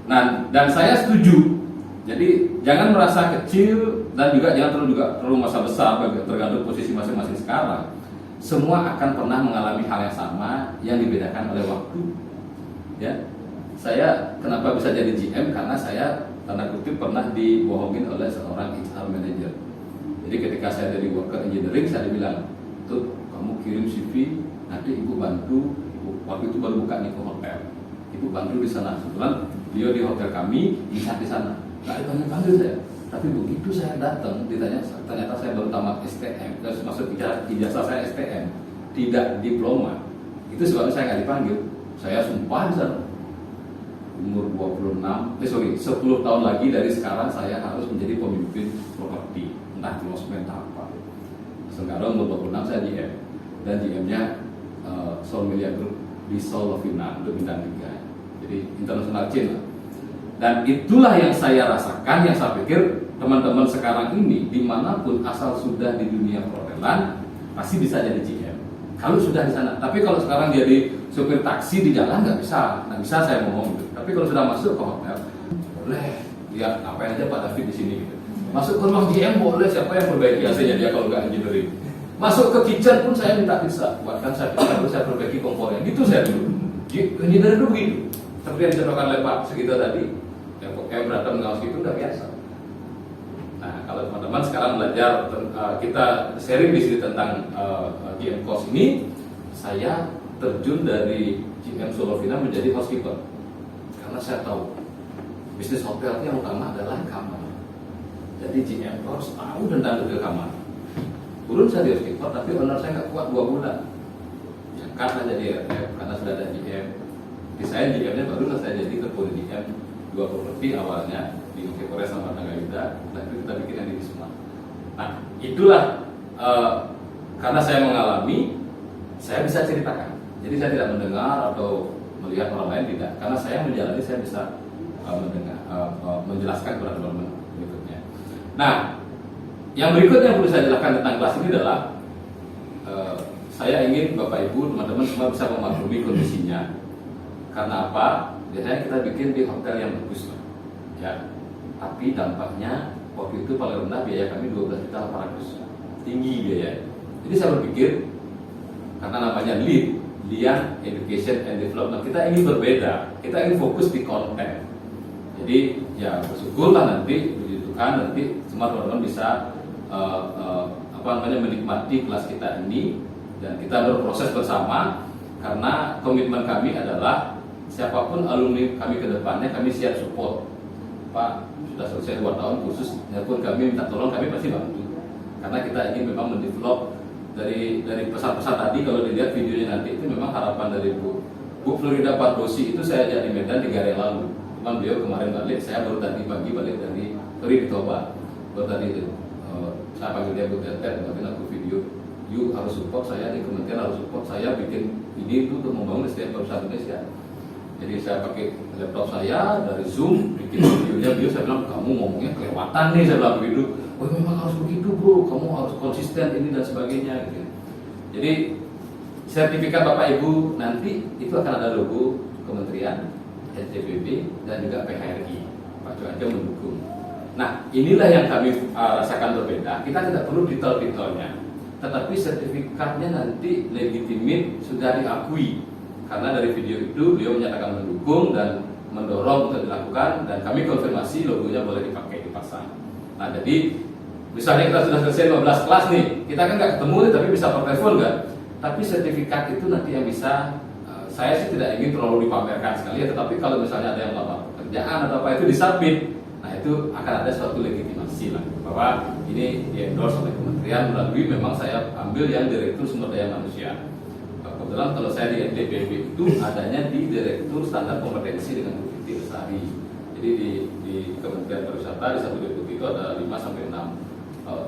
Nah, dan saya setuju. Jadi jangan merasa kecil dan juga jangan terlalu merasa besar, tergantung posisi masing-masing sekarang. Semua akan pernah mengalami hal yang sama yang dibedakan oleh waktu. Ya, saya kenapa bisa jadi GM karena saya tanda kutip pernah dibohongin oleh seorang HR manager. Jadi ketika saya jadi worker engineering, saya dibilang, tuh kamu kirim CV, nanti ibu bantu. Waktu itu baru buka Niko Hotel, ibu bantu di sana. Kebetulan beliau di hotel kami, bisa di sana. Nggak dipanggil saya, tapi begitu saya datang, ditanya, ternyata saya baru tamat STM, terus maksud ijazah saya STM, tidak diploma. Itu sebabnya saya nggak dipanggil. Saya sumpah di sana. Umur 10 tahun lagi dari sekarang saya harus menjadi pemimpin properti, entah closement apa. Sekarang umur 26 saya GM, dan GM-nya Sol Media Group di Seoul Lovina untuk bintang 3, jadi international chain lah. Dan itulah yang saya rasakan, yang saya pikir teman-teman sekarang ini dimanapun asal sudah di dunia perhotelan pasti bisa jadi GM kalau sudah di sana. Tapi kalau sekarang jadi supir taksi di jalan nggak bisa saya ngomong gitu. Tapi kalau sudah masuk ke hotel boleh, lihat ngapain aja Pak David di sini gitu. Masuk ke rumah GM boleh, siapa yang perbaiki AC-nya dia kalau nggak engineering. Masuk ke kitchen pun saya minta bisa, buatkan saya perbaiki kompornya. Gitu saya dulu. Engineering dulu begitu. Seperti yang dicontohkan oleh Pak Segito tadi. Yang berantem ngawas itu udah biasa. Nah, kalau teman-teman sekarang belajar, kita sharing di sini tentang GM course ini, saya terjun dari GM Seoul Lovina menjadi housekeeper. Karena saya tahu bisnis hotel yang utama adalah kamar. Jadi GM harus tahu tentang detail kamar. Turun saya di housekeeper, tapi owner saya nggak kuat 2 bulan. Ya karena jadi RF, karena sudah ada GM. Di saya GM-nya baru saya jadi terpilih GM 2 properti awalnya di Bukit Korea sama Tangga Yuda, dan itu kita bikin yang di Wisma. Nah, itulah karena saya mengalami, saya bisa ceritakan. Jadi saya tidak mendengar atau melihat orang lain, tidak. Karena saya menjalani, saya bisa mendengar, menjelaskan kepada teman-teman berikutnya. Nah, yang berikutnya yang perlu saya jelaskan tentang kelas ini adalah saya ingin Bapak Ibu, teman-teman semua bisa memaklumi kondisinya. Karena apa? Biasanya kita bikin di hotel yang bagus, ya. Tapi dampaknya waktu itu paling rendah biaya kami 12.800.000, tinggi biaya. Jadi saya berpikir karena namanya Lian Education and Development, kita ingin berbeda, kita ingin fokus di konten. Jadi ya bersyukurlah nanti begitu kan, nanti semua teman-teman bisa menikmati kelas kita ini dan kita berproses bersama, karena komitmen kami adalah siapapun alumni kami ke depannya, kami siap support. Pak, sudah selesai 2 tahun khusus, ya pun kami minta tolong, kami pasti bantu. Karena kita ingin memang mendevelop dari pesan-pesan tadi, kalau dilihat videonya nanti, itu memang harapan dari Bu Florida Pardosi itu saya ajak di Medan 3 hari yang lalu. Cuman beliau kemarin balik, saya baru tadi pagi balik dari Toba. Baru tadi itu, saya panggil dia Bu Tetet, ngapain aku video. You harus support saya, di kementerian harus support saya bikin ini itu untuk membangun SDM perusahaan Indonesia. Jadi saya pakai laptop saya dari Zoom, bikin videonya, dia saya bilang kamu ngomongnya kelewatan nih, saya bilang begitu. Oh memang harus begitu bro, kamu harus konsisten ini dan sebagainya gitu. Jadi sertifikat Bapak Ibu nanti itu akan ada logo Kementerian, STBB dan juga PHRI. Pak Cuaca mendukung. Nah inilah yang kami rasakan berbeda. Kita tidak perlu detail-detailnya, tetapi sertifikatnya nanti legitimate, sudah diakui. Karena dari video itu beliau menyatakan mendukung dan mendorong untuk dilakukan, dan kami konfirmasi logonya boleh dipakai, dipasang. Nah jadi misalnya kita sudah selesai 15 kelas nih, kita kan nggak ketemu nih, tapi bisa per telepon kan. Tapi sertifikat itu nanti yang bisa, saya sih tidak ingin terlalu dipamerkan sekali ya, tetapi kalau misalnya ada yang melamar pekerjaan atau apa itu disubmit, nah itu akan ada suatu legitimasi lah bahwa ini di endorse oleh kementerian melalui, memang saya ambil yang Direktur Sumber Daya Manusia. Kebetulan kalau saya di NDPB itu adanya di Direktur Standar Kompetensi dengan Bu Fitri Lestari. Jadi di Kementerian Pariwisata di satu deputi itu ada 5 sampai 6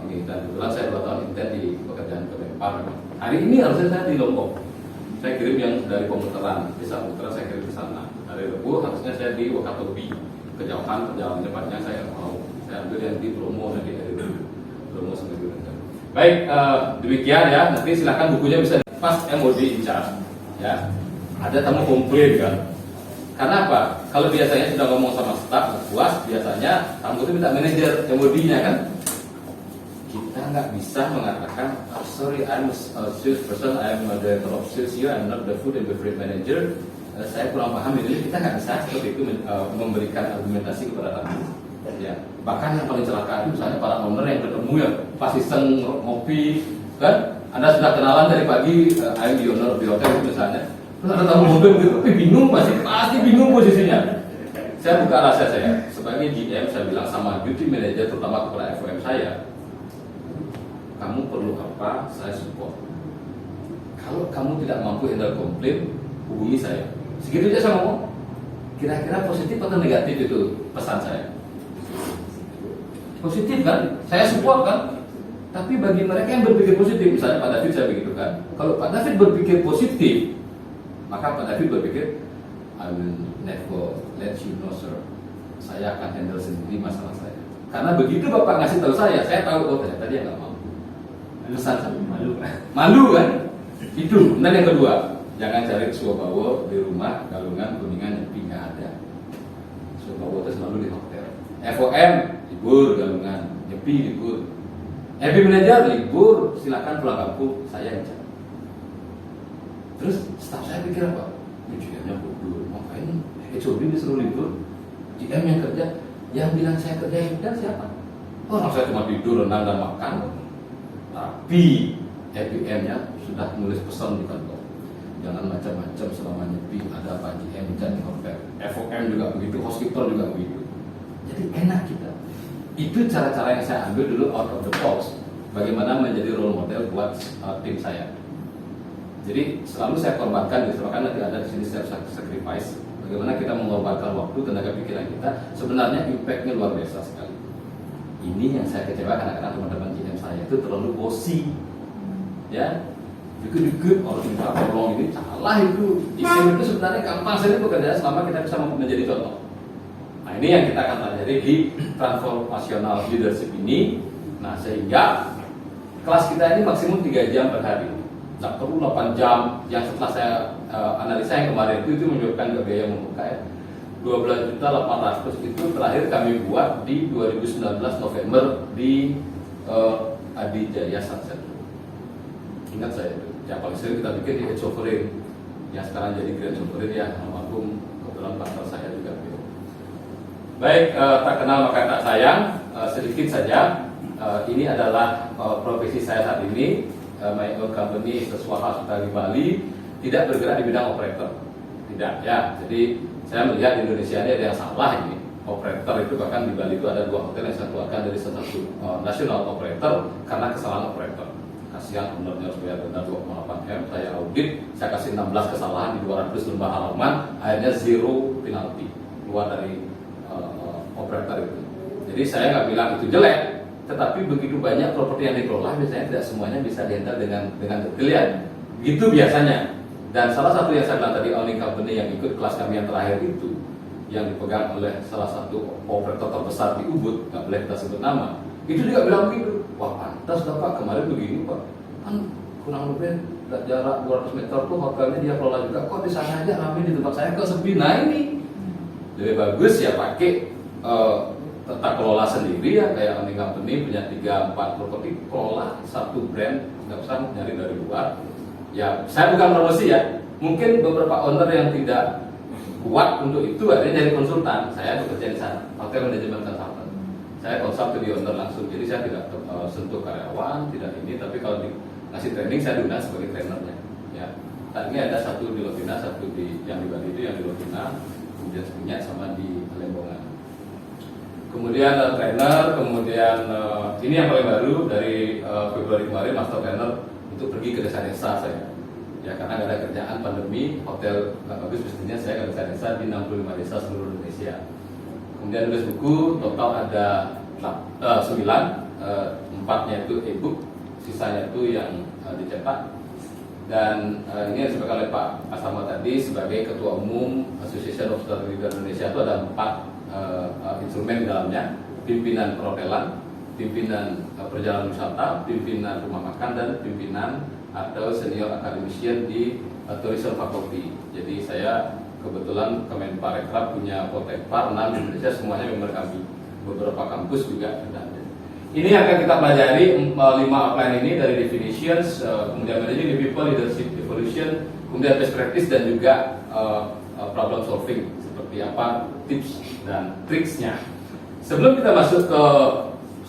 ini, dan kebetulan saya 2 tahun intern di pekerjaan Kemenpar. Hari ini harusnya saya di Lombok. Saya kirim yang dari Pemutaran, Desa Pemutaran saya kirim ke sana. Dari Lombok harusnya saya di Wakatobi. Kejauhan perjalanan cepatnya saya mau. Saya ambil yang di Bromo dan di Bromo sampai di Rendah. Baik, demikian ya. Nanti silakan bukunya bisa pas MOD in charge. Ya, ada tamu komplain kan? Karena apa? kalau biasanya sudah ngomong sama staf nggak puas, biasanya kamu itu minta manajer MOD-nya kan. Kita nggak bisa mengatakan, oh, sorry, I'm a sales person, I'm a director of sales here, I'm not the food and beverage manager. Saya kurang paham ini. Kita nggak bisa seperti itu memberikan argumentasi kepada tamu. Ya, bahkan yang paling celaka itu misalnya para owner yang ketemu ya pas iseng ngopi kan, Anda sudah kenalan dari pagi, I'm the owner of the hotel misalnya, terus ada tamu mobil gitu, tapi bingung, pasti bingung posisinya. Saya buka rahasia saya sebagai GM, saya bilang sama duty manager terutama kepada FOM saya, kamu perlu apa, saya support. Kalau kamu tidak mampu handle komplain, hubungi saya. Segitu aja saya ngomong. Kira-kira positif atau negatif itu pesan saya? Positif kan? Saya support kan? Tapi bagi mereka yang berpikir positif, misalnya Pak David saya begitu kan. Kalau Pak David berpikir positif, maka Pak David berpikir, I will never let you know sir. Saya akan handle sendiri masalah saya. Karena begitu Bapak ngasih tahu saya tahu, oh ternyata dia nggak mampu. Pesan saya, malu kan? Itu. Dan yang kedua, jangan cari Suwobawo di rumah, Galungan, Kuningan, Nyepi, nggak ada. Suwobawo itu selalu di hotel. FOM libur, Galungan, Nyepi libur. Happy manager libur, silakan pulang kampung, saya yang cari. Terus staf saya pikir apa? GM-nya bodoh, ngapain HOD disuruh libur? GM yang kerja, yang bilang saya kerja yang benar siapa? Orang saya cuma tidur, renang dan makan. Tapi FPM-nya sudah nulis pesan di kantor, jangan macam-macam selama nyepi, ada Pak GM jadi hotel. FOM juga begitu, housekeeper juga begitu. Jadi enak kita. Itu cara-cara yang saya ambil dulu out of the box. Bagaimana menjadi role model buat tim saya. Jadi selalu saya korbankan, misalkan nanti ada di sini self sacrifice. Bagaimana kita mengorbankan waktu, tenaga pikiran kita. Sebenarnya impact-nya luar biasa sekali. Ini yang saya kecewakan karena teman-teman GM saya itu terlalu bossy. Ya, dikit-dikit kalau minta tolong ini salah itu. GM itu sebenarnya gampang sekali bekerja selama kita bisa menjadi contoh. Nah ini yang kita akan pelajari di transformational leadership ini. Nah sehingga kelas kita ini maksimum 3 jam per hari. Tidak perlu 8 jam. Yang setelah saya analisa yang kemarin itu menyebabkan ke biaya membuka ya. 12.800.000 itu terakhir kami buat di 2019 November di Adijaya Sunset. Ingat saya itu. Yang paling sering kita bikin di Edge Sovereign, yang sekarang jadi Grand Sovereign ya, almarhum kebetulan partner saya juga. Baik, tak kenal maka tak sayang. Sedikit saja. Ini adalah profesi saya saat ini. My own company is a Swasta Hospitality Bali, tidak bergerak di bidang operator, tidak ya. Jadi saya melihat di Indonesia ini ada yang salah ini. Operator itu bahkan di Bali itu ada 2 hotel yang saya keluarkan dari salah satu national operator karena kesalahan operator. Kasihan ownernya supaya benar 2,8 M, saya audit, saya kasih 16 kesalahan di 200 lembar halaman, akhirnya 0 penalti keluar dari operator itu. Jadi saya nggak bilang itu jelek. Tetapi begitu banyak properti yang dikelola, biasanya tidak semuanya bisa dihandle dengan detail ya. Gitu biasanya. Dan salah satu yang saya bilang tadi, owning company yang ikut kelas kami yang terakhir itu, yang dipegang oleh salah satu operator terbesar di Ubud, nggak boleh kita sebut nama, itu juga bilang begitu. Wah pantas Pak, kemarin begini Pak, kan kurang lebih jarak 200 meter tuh hotelnya dia kelola juga, kok di sana aja rame, di tempat saya kok sepi. Nah ini lebih bagus ya pakai tata kelola sendiri ya, kayak owning company punya 3-4 properti, kelola satu brand, nggak usah nyari dari luar. Ya saya bukan promosi ya, mungkin beberapa owner yang tidak kuat untuk itu ada jadi konsultan. Saya bekerja di sana, hotel manajemen consultant. Saya konsul di owner langsung, jadi saya tidak sentuh karyawan, tidak ini. Tapi kalau ngasih training saya diundang sebagai trainernya. Ya, tadinya ada satu di Lovina, satu di yang di Bali itu yang di Lovina, kemudian punya sama di Lembongan. Kemudian trainer, kemudian ini yang paling baru dari Februari kemarin, master trainer untuk pergi ke desa-desa saya. Ya karena nggak ada kerjaan pandemi, hotel nggak bagus, mestinya saya ke desa-desa di 65 desa seluruh Indonesia. Kemudian nulis buku, total ada 9, 4-nya itu e-book, sisanya itu yang dicetak. Dan ini yang disebutkan oleh Pak Asama tadi sebagai Ketua Umum Association of Hospitality Leaders Indonesia, itu ada 4 instrumen di dalamnya: pimpinan perhotelan, pimpinan perjalanan wisata, pimpinan rumah makan, dan pimpinan atau senior academician di tourism faculty. Jadi saya kebetulan Kemenparekraf punya Kotekpar 6 di Indonesia, semuanya member kami. Beberapa kampus juga ada. Ini akan kita pelajari 5 outline ini dari definitions, kemudian managing the people, leadership evolution, kemudian best practice dan juga problem solving, seperti apa tips dan triksnya. Sebelum kita masuk ke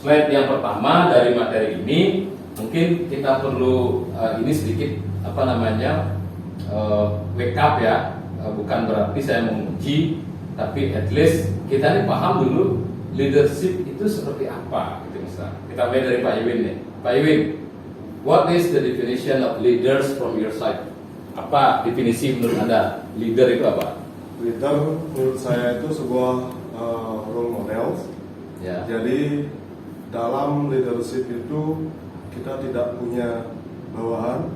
slide yang pertama dari materi ini, mungkin kita perlu ini sedikit wake up ya. Bukan berarti saya menguji, tapi at least kita ini paham dulu leadership itu seperti apa gitu misalnya. Kita mulai dari Pak Iwin nih. Pak Iwin, what is the definition of leaders from your side? Apa definisi menurut Anda leader itu apa? Leader menurut saya itu sebuah role model. Ya. Jadi dalam leadership itu kita tidak punya bawahan,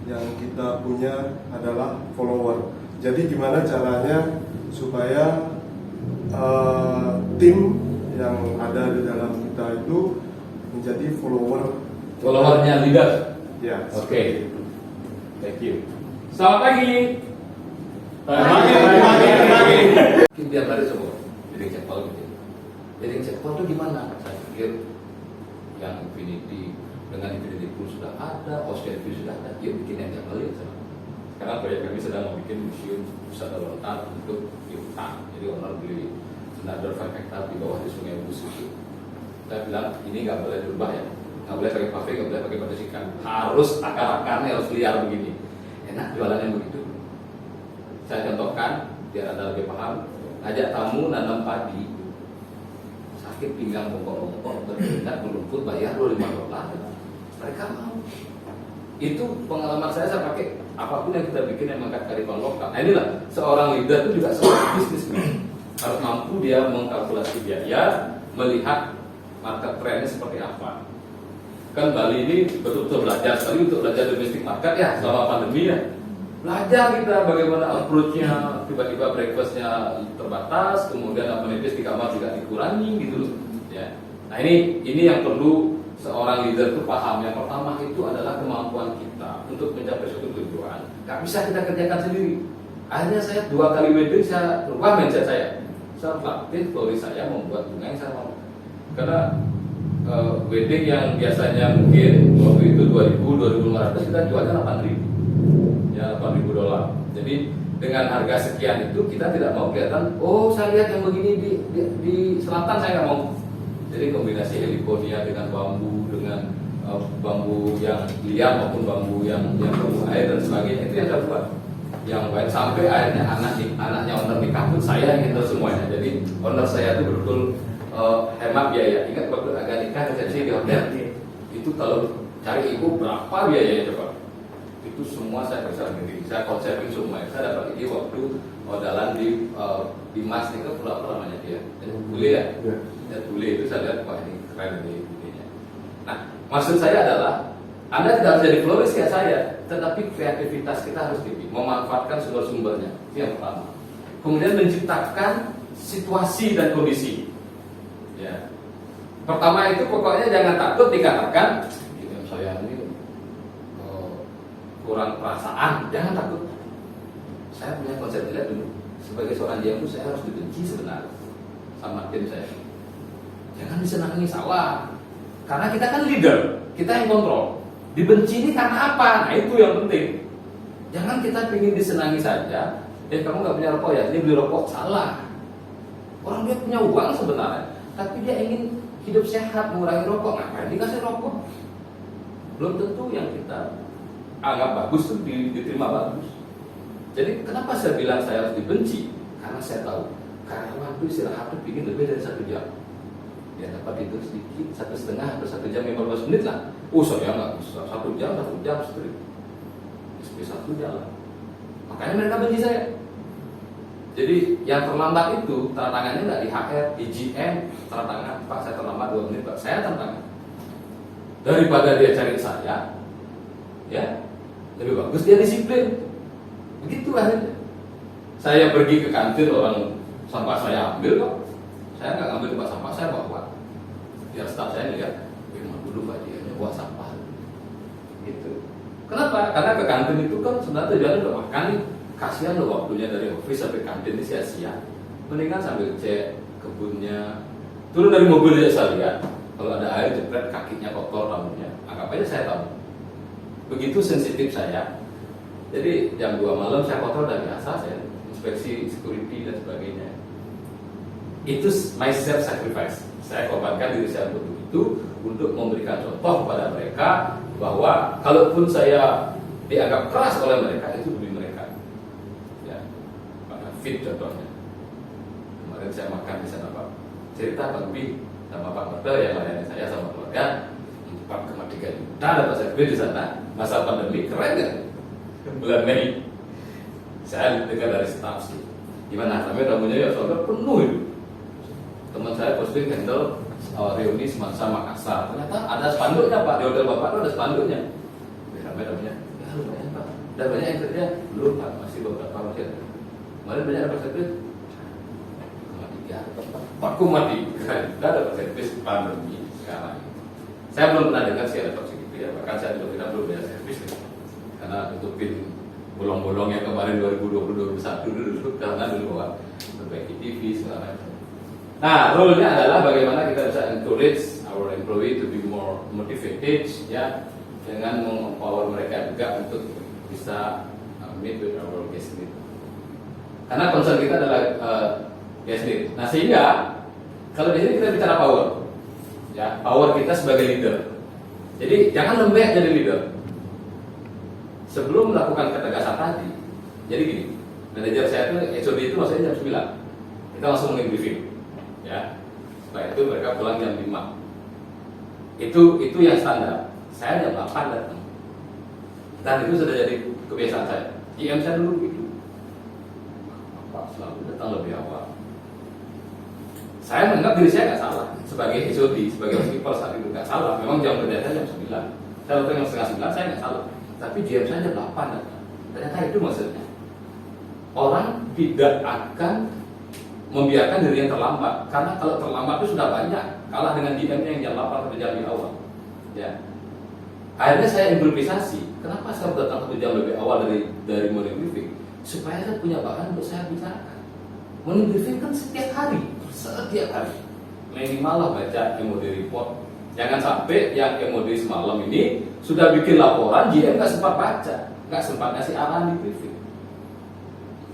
yang kita punya adalah follower. Jadi gimana caranya supaya tim yang ada di dalam kita itu menjadi followernya leader. Ya. Oke. Thank you. Selamat pagi. Pagi. Mungkin biar lari semua. Jadi cepol gitu. Jadi cepol itu gimana? Saya pikir yang Infinity dengan Infinity Pool sudah ada, Ocean View sudah ada, yuk bikin yang tiap kali sama. Karena proyek kami sedang mau bikin museum pusat lontar untuk di hutan. Jadi owner beli senador 5 hektar di bawah di Sungai Bus itu. Saya bilang ini nggak boleh berubah ya, nggak boleh pakai paving, nggak boleh pakai batu ikan, harus akar-akarnya harus liar begini. Enak jualannya begitu. Saya contohkan biar Anda lebih paham. Ajak tamu nanam padi, sakit pinggang bongkok-bongkok, berpindah melumpur, bayar $25. Mereka mau. Itu pengalaman saya pakai apapun yang kita bikin yang mengangkat kearifan lokal. Nah inilah seorang leader itu juga seorang bisnis harus mampu dia mengkalkulasi biaya, melihat market trendnya seperti apa. Kan Bali ini betul-betul belajar sekali untuk belajar domestic market ya selama pandemi ya. Belajar kita bagaimana approach-nya, tiba-tiba breakfast-nya terbatas, kemudian menipis di kamar juga dikurangi gitu loh. Ya. Nah ini yang perlu seorang leader itu paham. Yang pertama itu adalah kemampuan kita untuk mencapai suatu tujuan. Gak bisa kita kerjakan sendiri. Akhirnya saya 2 kali wedding saya rubah mindset saya. Saya praktis story saya membuat bunga yang saya mau. Karena wedding yang biasanya mungkin waktu itu 2.000, 2.500 kita jualnya 8.000, ya $8.000. Jadi dengan harga sekian itu kita tidak mau kelihatan. Oh saya lihat yang begini di selatan saya nggak mau. Jadi kombinasi heliconia dengan bambu, dengan bambu yang liar maupun bambu yang bambu air dan sebagainya, itu yang saya buat. Yang baik sampai akhirnya anaknya owner nikah pun saya yang handle semuanya. Jadi owner saya itu betul hemat biaya. Ingat waktu agak nikah resepsi di hotel itu kalau cari ibu berapa biayanya coba? Itu semua saya bisa sendiri. Saya konsepin semua. Saya dapat ide waktu modalan di Mas itu apa namanya dia? Bule ya? Ya bule itu saya lihat wah ini keren ini idenya. Nah maksud saya adalah Anda tidak harus jadi floris kayak saya, tetapi kreativitas kita harus tinggi, memanfaatkan sumber-sumbernya. Itu yang pertama. Kemudian menciptakan situasi dan kondisi. Ya. Pertama itu pokoknya jangan takut dikatakan, saya ini kurang perasaan, jangan takut. Saya punya konsep jelek dulu. Sebagai seorang diam itu saya harus dibenci sebenarnya sama tim saya. Jangan disenangi salah, karena kita kan leader, kita yang kontrol. Dibenci ini karena apa? Nah itu yang penting. Jangan kita ingin disenangi saja. Kamu nggak punya rokok ya? Ini beli rokok salah. Orang dia punya uang sebenarnya, tapi dia ingin hidup sehat, mengurangi rokok. Ngapain dikasih rokok? Belum tentu yang kita anggap bagus itu diterima bagus. Jadi kenapa saya bilang saya harus dibenci? Karena saya tahu karyawan itu istirahat itu ingin lebih dari 1 jam. Ya dapat tidur sedikit, 1,5 atau 1 jam 15 menit lah. Saya nggak bisa 1 jam straight. Bisa 1 jam lah. Makanya mereka benci saya. Jadi yang terlambat itu tanda tangannya nggak di HR, di GM tanda tangan, Pak saya terlambat 2 menit Pak, saya tanda tangan. Daripada dia cari saya, ya lebih bagus dia disiplin. Begitu akhirnya. Saya pergi ke kantin orang sampah saya ambil kok. Saya nggak ngambil tempat sampah, saya bawa. Biar staf saya lihat, dulu Pak dia bawa sampah. Gitu. Kenapa? Karena ke kantin itu kan sebenarnya tujuannya untuk makan nih. kasihan loh waktunya dari office sampai kantin ini sia-sia. Mendingan sambil cek kebunnya, turun dari mobil aja saya lihat. Kalau ada air jepret, kakinya kotor, rambutnya, anggap aja saya tahu. Begitu sensitif saya. Jadi jam 2 malam saya kotor dan biasa, saya inspeksi security dan sebagainya. Itu my self sacrifice. Saya korbankan diri saya untuk itu, untuk memberikan contoh kepada mereka bahwa kalaupun saya dianggap keras oleh mereka, itu demi mereka. Ya, Pak Fit contohnya. Kemarin saya makan di sana Pak, cerita Pak Bi sama Pak Mertel yang melayani saya sama keluarga, 4,3 juta dapat servis di sana. Masa pandemi keren kan? Bulan Mei, saya dengar dari staff sih, gimana? Sampai tamunya ya soalnya penuh itu. Teman saya posting handle reuni semasa Makassar. Ternyata ada spanduknya Pak, di hotel Bapak itu ada spanduknya. Sampai tamunya, ya lumayan Pak. Dan banyak yang kerja? Belum Pak, masih beberapa masih ada. Kemarin banyak dapat servis? 4,3 tidak dapat servis pandemi sekarang. Saya belum pernah dengar sih ada segitu ya. Bahkan saya juga tidak belum bayar servis nih. Karena tutupin bolong-bolong yang kemarin 2020-2021 dulu karena dulu bawa perbaiki TV segala macam. Nah, role-nya adalah bagaimana kita bisa encourage our employee to be more motivated ya, dengan mempower mereka juga untuk bisa meet with our guest need. Karena concern kita adalah guest need. Nah, sehingga kalau di sini kita bicara power, ya, power kita sebagai leader. Jadi jangan lembek jadi leader. Sebelum melakukan ketegasan tadi, jadi gini, manajer saya itu HOD itu maksudnya jam 9, kita langsung briefing, ya. Setelah itu mereka pulang jam 5. Itu yang standar. Saya jam 8 datang, dan itu sudah jadi kebiasaan saya. GM saya dulu begitu, Pak selalu datang lebih awal. Saya menganggap diri saya nggak salah sebagai HOD, sebagai housekeeper saat itu nggak salah. Memang jam kerja saya jam 9, saya datang jam setengah 9, saya nggak salah. Tapi GM saya jam 8 datang. Ternyata itu maksudnya orang tidak akan membiarkan diri yang terlambat, karena kalau terlambat itu sudah banyak kalah dengan GM-nya yang jam 8 atau jam di awal. Ya. Akhirnya saya improvisasi. Kenapa saya datang 1 jam lebih awal dari morning briefing? Supaya saya punya bahan untuk saya bicarakan. Morning briefing kan setiap hari. Minimal lah baca MOD report. Jangan sampai yang MOD semalam ini sudah bikin laporan, GM nggak sempat baca, nggak sempat ngasih arahan di briefing.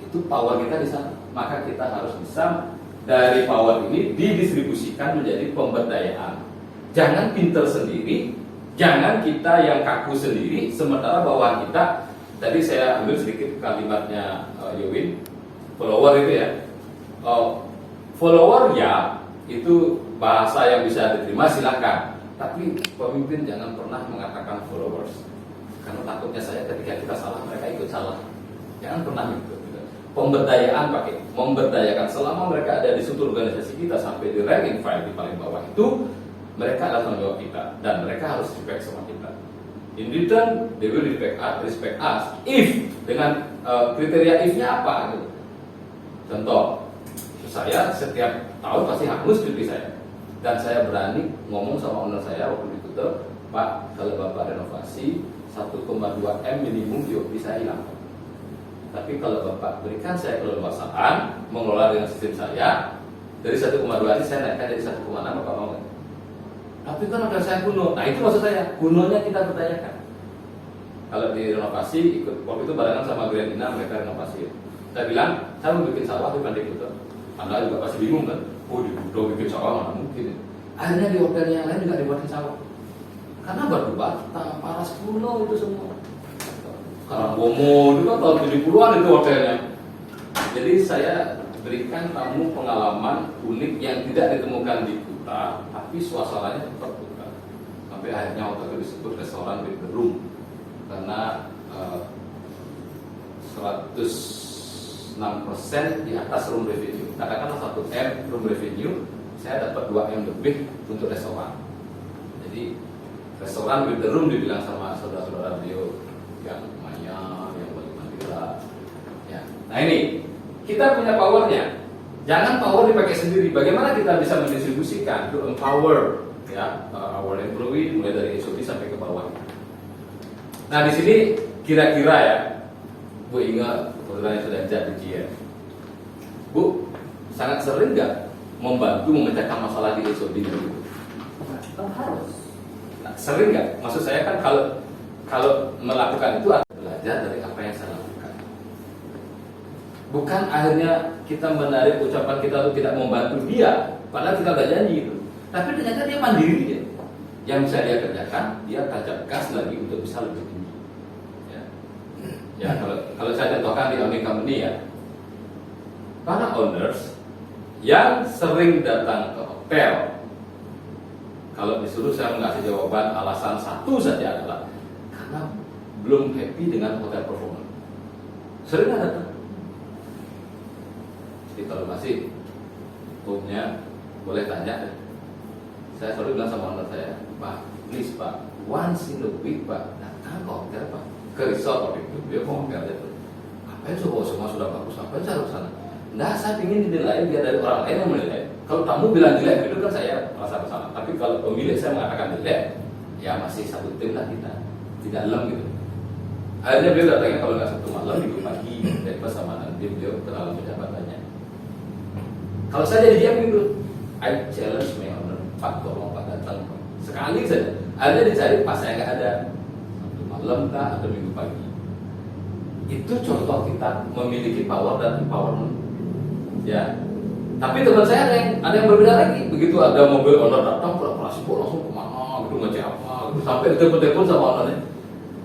Itu power kita di sana. Maka kita harus bisa dari power ini didistribusikan menjadi pemberdayaan. Jangan pinter sendiri, jangan kita yang kaku sendiri, sementara bawahan kita. Tadi saya ambil sedikit kalimatnya Yowin, follower itu ya. Follower ya, itu bahasa yang bisa diterima silakan. Tapi pemimpin jangan pernah mengatakan followers, karena takutnya saya ketika kita salah mereka ikut salah. Jangan pernah ikut. Pemberdayaan pakai memberdayakan selama mereka ada di struktur organisasi kita sampai di rank and file di paling bawah itu mereka adalah tanggung jawab kita dan mereka harus respect sama kita. In return, they will respect us. If dengan kriteria if-nya apa? Gitu. Contoh. Saya setiap tahun pasti hangus cuti saya, dan saya berani ngomong sama owner saya waktu ditutup, Pak, kalau Bapak renovasi 1,2 M minimum IOP saya hilang. Tapi kalau Bapak berikan saya keleluasaan mengelola dengan sistem saya, dari 1,2 ini saya naikkan jadi 1,6, Bapak mau nggak? Tapi kan ada saya kuno. Nah itu maksud saya, kunonya kita berdayakan. Kalau di renovasi ikut, waktu itu barengan sama Grand Ina mereka renovasi. Saya bilang, saya mau bikin sawah di Pandai Kuto. Anda juga pasti bingung kan? Oh di Kuto bikin sawah mana mungkin. Akhirnya di hotel yang lain juga dibuatin sawah. Karena batu bata, paras kuno itu semua. Karangbomo itu kan tahun 70-an itu hotelnya. Jadi saya berikan tamu pengalaman unik yang tidak ditemukan di Kuta, tapi suasananya tetap Kuta. Sampai akhirnya hotel itu disebut restoran with the room, karena 106% di atas room revenue. Katakanlah 1 M room revenue, saya dapat 2 M lebih untuk restoran. Jadi restoran with the room dibilang sama saudara-saudara beliau yang Maya, yang Bali Mandira. Ya. Nah ini kita punya powernya. Jangan power dipakai sendiri. Bagaimana kita bisa mendistribusikan to empower ya our employee mulai dari HOD sampai ke bawah. Nah di sini kira-kira ya Bu Inga kebetulan sudah jadi GM. Bu, sangat sering nggak membantu memecahkan masalah di SOD gitu? Harus. Nah, sering nggak? Maksud saya kan kalau melakukan itu adalah belajar dari apa yang saya lakukan. Bukan akhirnya kita menarik ucapan kita untuk tidak membantu dia, padahal kita udah janji itu. Tapi ternyata dia mandiri ya. Yang bisa dia kerjakan, dia tajam gas lagi untuk bisa lebih tinggi. Ya, kalau saya contohkan di owning company ya, para owners yang sering datang ke hotel, kalau disuruh saya mengasih jawaban alasan satu saja adalah karena belum happy dengan hotel performance. Sering nggak datang? Jadi kalau masih punya boleh tanya deh. Saya selalu bilang sama owner saya, Pak, please Pak, once in a week Pak, datang ke hotel Pak, ke resort waktu itu, dia ke hotel itu. Ngapain semua sudah bagus, ngapain saya harus sana? Nah, saya ingin dinilai biar dari orang lain yang menilai. Kalau tamu bilang jelek, itu kan saya merasa bersalah. Tapi kalau pemilik saya mengatakan jelek, ya masih satu tim lah kita, tidak lem gitu. Akhirnya beliau datangnya kalau nggak Sabtu malam, Minggu pagi, breakfast sama nanti beliau kenalan pejabatannya. Kalau saya jadi diam gitu, I challenge my owner, Pak tolong Pak datang Pak. Sekali saja. Akhirnya dicari pas saya nggak ada, Sabtu malam kah atau Minggu pagi. Itu contoh kita memiliki power dan empowerment. Ya, tapi teman saya ada yang berbeda lagi. Begitu ada mobil owner datang, pura-pura sibuk langsung kemana, gitu ngecek apa, gitu. Sampai ditelepon sama ownernya.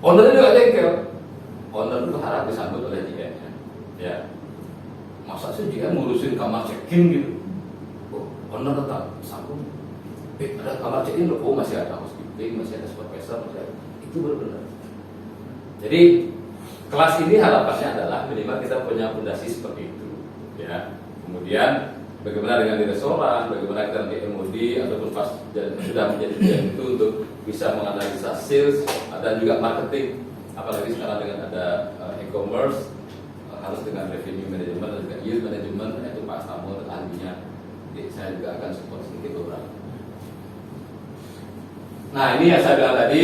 Ownernya juga jengkel. Owner itu harap disambut oleh GM-nya. Ya, masa sih GM ngurusin kamar check-in gitu? Oh, owner datang, sambut. Ada kamar check-in loh, oh masih ada housekeeping, masih ada supervisor, masih ada. Itu benar-benar. Jadi kelas ini harapannya adalah minimal kita punya fondasi seperti itu. Ya. Kemudian bagaimana dengan di restoran, bagaimana kita di MOD ataupun pas sudah menjadi GM itu untuk bisa menganalisa sales dan juga marketing, apalagi sekarang dengan ada e-commerce, harus dengan revenue management dan juga yield management, itu Pak Stamo ahlinya. Jadi saya juga akan support sedikit beberapa. Nah, ini yang saya bilang tadi,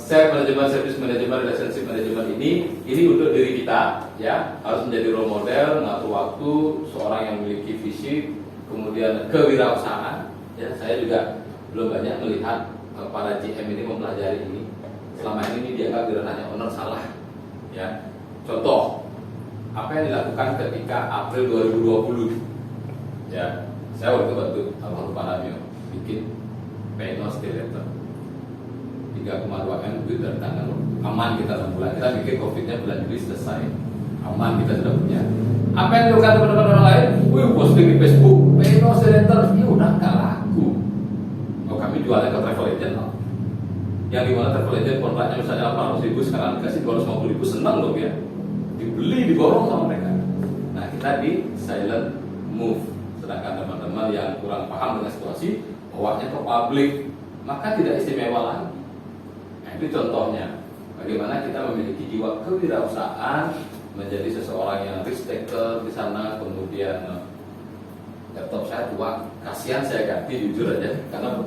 sales management, service management, relationship management ini untuk diri kita, ya, harus menjadi role model, mengatur waktu, seorang yang memiliki visi, kemudian kewirausahaan. Ya, saya juga belum banyak melihat para GM ini mempelajari ini. Selama ini dianggap di ranahnya owner salah. Ya, contoh, apa yang dilakukan ketika April 2020? Ya, saya waktu itu bantu almarhum Pak Namio bikin Peno Steel Letter 3,2 M duit dari tangan aman kita 6 bulan. Kita bikin COVID-nya bulan Juli selesai, aman kita sudah punya. Apa yang dilakukan teman-teman orang lain? Wih, posting di Facebook Peno Steel Letter, ini udah nggak laku. Oh, kami jualnya ke travel agent loh. Yang dimana travel agent kontraknya misalnya 800.000, sekarang dikasih 250.000, senang loh ya. Dibeli, diborong sama mereka. Nah, kita di silent move. Sedangkan teman-teman yang kurang paham dengan situasi, bawanya ke publik, maka tidak istimewa lagi. Nah, itu contohnya bagaimana kita memiliki jiwa kewirausahaan, menjadi seseorang yang risk taker di sana. Kemudian laptop saya tua, kasihan saya ganti jujur aja, karena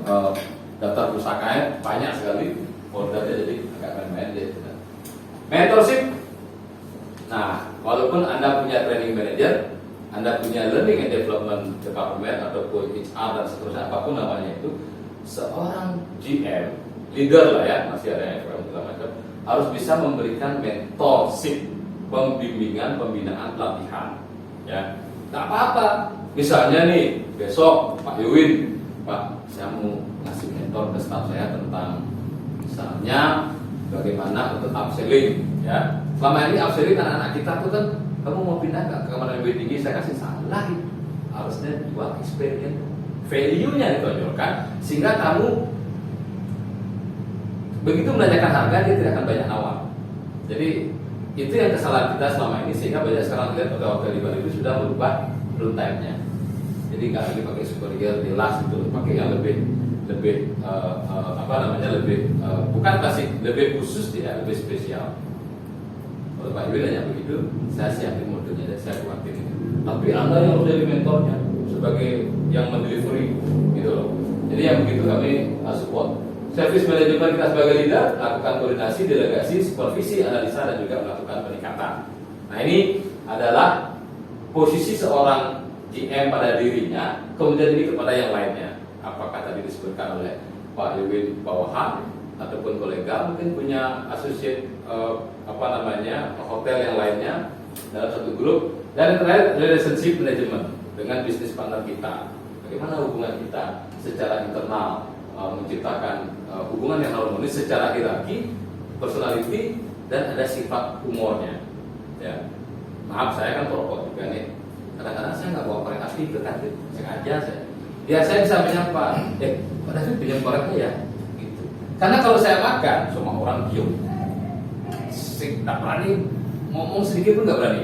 daftar pusakanya banyak sekali, ordernya jadi agak main-main deh. Mentorship. Nah, walaupun Anda punya training manager, Anda punya learning and development department ataupun HR dan seterusnya, apapun namanya itu, seorang GM, leader lah ya, masih ada yang segala macam, harus bisa memberikan mentorship, pembimbingan, pembinaan, pelatihan. Ya, tak apa-apa. Misalnya nih, besok Pak Yuwin, Pak, saya mau ngasih mentor ke staff saya tentang misalnya bagaimana untuk upselling. Ya, selama ini upselling anak-anak kita tuh kan, kamu mau pindah nggak ke kamar yang lebih tinggi? Saya kasih salah. Harusnya jual experience, value-nya ditonjolkan, sehingga kamu begitu menanyakan harga dia tidak akan banyak nawar. Jadi itu yang kesalahan kita selama ini, sehingga banyak sekarang lihat hotel-hotel di Bali itu sudah merubah rule time-nya. Jadi nggak lagi pakai superior jelas itu, pakai yang lebih bukan klasik, lebih khusus, tidak lebih spesial. Kalau Pak Iwi nanya begitu, saya siapin modulnya dan saya kuatin itu. Tapi Anda yang harus jadi mentornya sebagai yang mendelivery gitu loh. Jadi yang begitu kami support. Service manajemen kita sebagai leader melakukan koordinasi, delegasi, supervisi, analisa dan juga melakukan peningkatan. Nah ini adalah posisi seorang GM pada dirinya, kemudian ini kepada yang lainnya. Apakah tadi disebutkan oleh Pak Yewin bawahan ataupun kolega mungkin punya associate hotel yang lainnya dalam satu grup. Dan yang terakhir relationship management dengan bisnis partner kita. Bagaimana hubungan kita secara internal menciptakan hubungan yang harmonis secara hierarki, personality dan ada sifat humornya. Ya. Maaf saya kan perokok juga nih. Kadang-kadang saya nggak bawa korek api ke kantin, sengaja saya. Ya saya bisa menyapa, Pak David pinjam koreknya ya. Gitu. Karena kalau saya makan, semua orang diem. Nggak berani ngomong sedikit pun nggak berani.